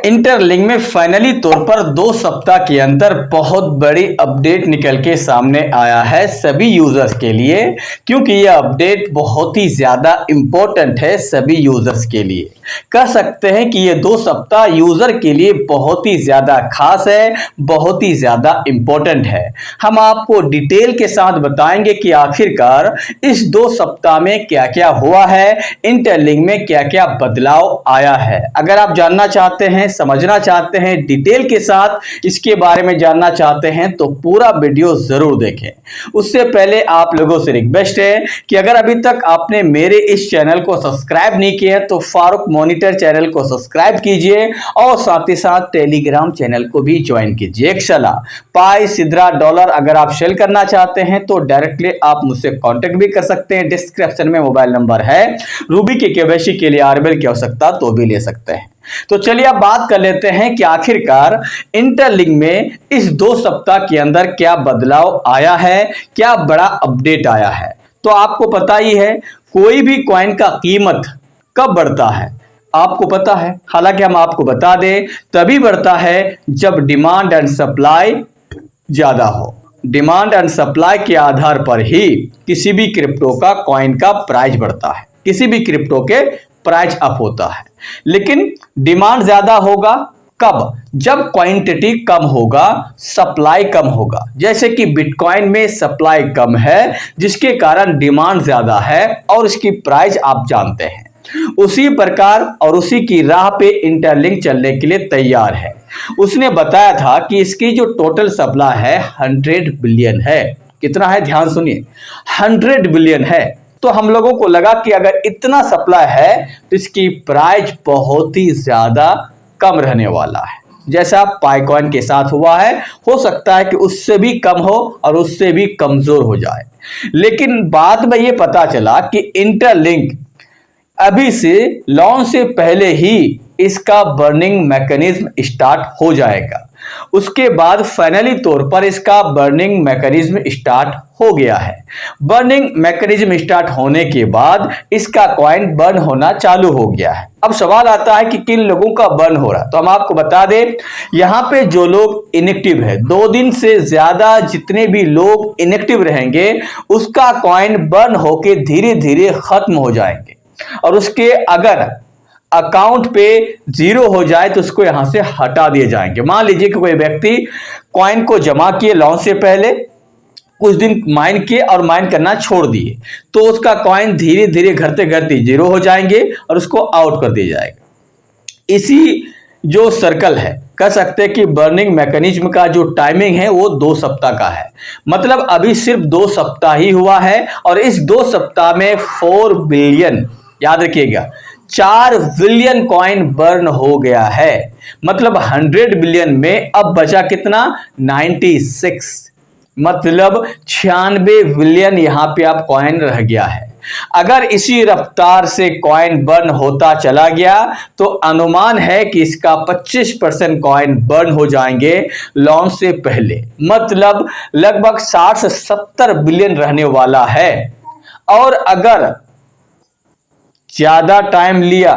Interlink में finally तौर पर 2 सप्ताह के अंदर बहुत बड़ी अपडेट निकल के सामने आया है सभी यूजर्स के लिए, क्योंकि यह अपडेट बहुत ही ज़्यादा इम्पोर्टेंट है सभी यूजर्स के लिए। कह सकते हैं कि ये 2 सप्ताह यूजर के लिए बहुत ही ज़्यादा खास है, बहुत ही ज़्यादा इम्पोर्टेंट है। हम आपको डिटेल के साथ बताएंगे कि आखिरकार इस 2 सप्ताह में क्या क्या हुआ है, इंटरलिंक में क्या क्या बदलाव आया है। अगर आप जानना चाहते हैं, समझना चाहते हैं, डिटेल के साथ इसके बारे में जानना चाहते हैं तो पूरा वीडियो जरूर देखें। उससे पहले आप लोगों से रिक्वेस्ट है कि अगर अभी तक आपने मेरे इस चैनल को सब्सक्राइब नहीं किया है तो फारूक मॉनिटर चैनल को सब्सक्राइब कीजिए और साथ ही साथ टेलीग्राम चैनल को भी ज्वाइन कीजिए। एक सलाह, पाई, सिद्रा, डॉलर अगर आप सेल करना चाहते हैं तो डायरेक्टली आप मुझसे कांटेक्ट भी कर सकते हैं। डिस्क्रिप्शन में मोबाइल नंबर है। रूबी के केवाईसी के लिए आरबीएल की आवश्यकता तो भी ले सकते हैं। तो चलिए अब बात कर लेते हैं कि आखिरकार इंटरलिंक में इस 2 सप्ताह के अंदर क्या बदलाव आया है, क्या बड़ा अपडेट आया है। तो आपको पता ही है कोई भी कॉइन का कीमत कब बढ़ता है, आपको पता है। हालांकि हम आपको बता दें तभी बढ़ता है जब डिमांड एंड सप्लाई ज्यादा हो। डिमांड एंड सप्लाई के आधार पर ही किसी भी क्रिप्टो का कॉइन का प्राइस बढ़ता है, किसी भी क्रिप्टो के प्राइस अप होता है। लेकिन डिमांड ज्यादा होगा कब? जब क्वांटिटी कम होगा, सप्लाई कम होगा। जैसे कि बिटकॉइन में सप्लाई कम है जिसके कारण डिमांड ज्यादा है और इसकी प्राइस आप जानते हैं। उसी प्रकार और उसी की राह पे इंटरलिंक चलने के लिए तैयार है। उसने बताया था कि इसकी जो टोटल सप्लाई है 100 बिलियन है। कितना है ध्यान सुनिए, 100 बिलियन है। तो हम लोगों को लगा कि अगर इतना सप्लाई है तो इसकी प्राइस बहुत ही ज्यादा कम रहने वाला है, जैसा पाइकॉइन के साथ हुआ है। हो सकता है कि उससे भी कम हो और उससे भी कमजोर हो जाए। लेकिन बाद में ये पता चला कि इंटरलिंक अभी से लॉन्च से पहले ही इसका बर्निंग मैकेनिज्म स्टार्ट हो जाएगा। उसके बाद फाइनली तौर पर इसका बर्निंग मैकेनिज्म स्टार्ट हो गया है। बर्निंग मैकेनिज्म स्टार्ट होने के बाद इसका कॉइन बर्न होना चालू हो गया है। अब सवाल आता है कि किन लोगों का बर्न हो रहा है। तो हम आपको बता दें, यहाँ पे जो लोग इनएक्टिव है, 2 दिन से ज्यादा जितने भी लोग इनएक्टिव रहेंगे उसका कॉइन बर्न होके धीरे धीरे खत्म हो जाएंगे। और उसके अगर अकाउंट पे 0 हो जाए तो उसको यहां से हटा दिए जाएंगे। मान लीजिए कि कोई व्यक्ति कॉइन को जमा किए लॉन्च से पहले, कुछ दिन माइन किए और माइन करना छोड़ दिए तो उसका कॉइन धीरे धीरे घटते घटते 0 हो जाएंगे और उसको आउट कर दिया जाएगा। इसी जो सर्कल है, कह सकते हैं कि बर्निंग मैकेनिज्म का जो टाइमिंग है वो 2 सप्ताह का है। मतलब अभी सिर्फ 2 सप्ताह ही हुआ है और इस 2 सप्ताह में 4 बिलियन, याद रखिएगा 4 बिलियन कॉइन बर्न हो गया है। मतलब 100 बिलियन में अब बचा कितना? 96, मतलब 96 बिलियन यहां पे अब कॉइन रह गया है। अगर इसी रफ्तार से कॉइन बर्न होता चला गया तो अनुमान है कि इसका 25% कॉइन बर्न हो जाएंगे लॉन्च से पहले। मतलब लगभग 60 से 70 बिलियन रहने वाला है। और अगर ज्यादा टाइम लिया,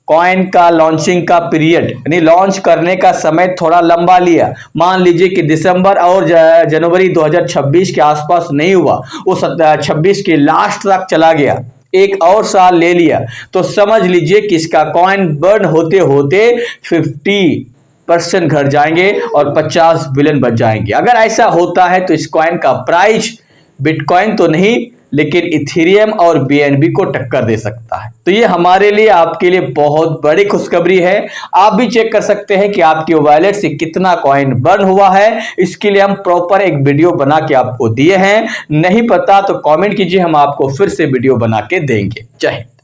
कॉइन का लॉन्चिंग का पीरियड यानी लॉन्च करने का समय थोड़ा लंबा लिया, मान लीजिए कि दिसंबर और जनवरी 2026 के आसपास नहीं हुआ, वो 26 के लास्ट तक चला गया, एक और साल ले लिया, तो समझ लीजिए कि इसका कॉइन बर्न होते होते 50% घट जाएंगे और 50 बिलियन बच जाएंगे। अगर ऐसा होता है तो इस कॉइन का प्राइस बिटकॉइन तो नहीं लेकिन इथेरियम और बीएनबी को टक्कर दे सकता है। तो ये हमारे लिए, आपके लिए बहुत बड़ी खुशखबरी है। आप भी चेक कर सकते हैं कि आपके वॉलेट से कितना कॉइन बर्न हुआ है। इसके लिए हम प्रॉपर एक वीडियो बना के आपको दिए हैं। नहीं पता तो कमेंट कीजिए, हम आपको फिर से वीडियो बना के देंगे। जय हिंद।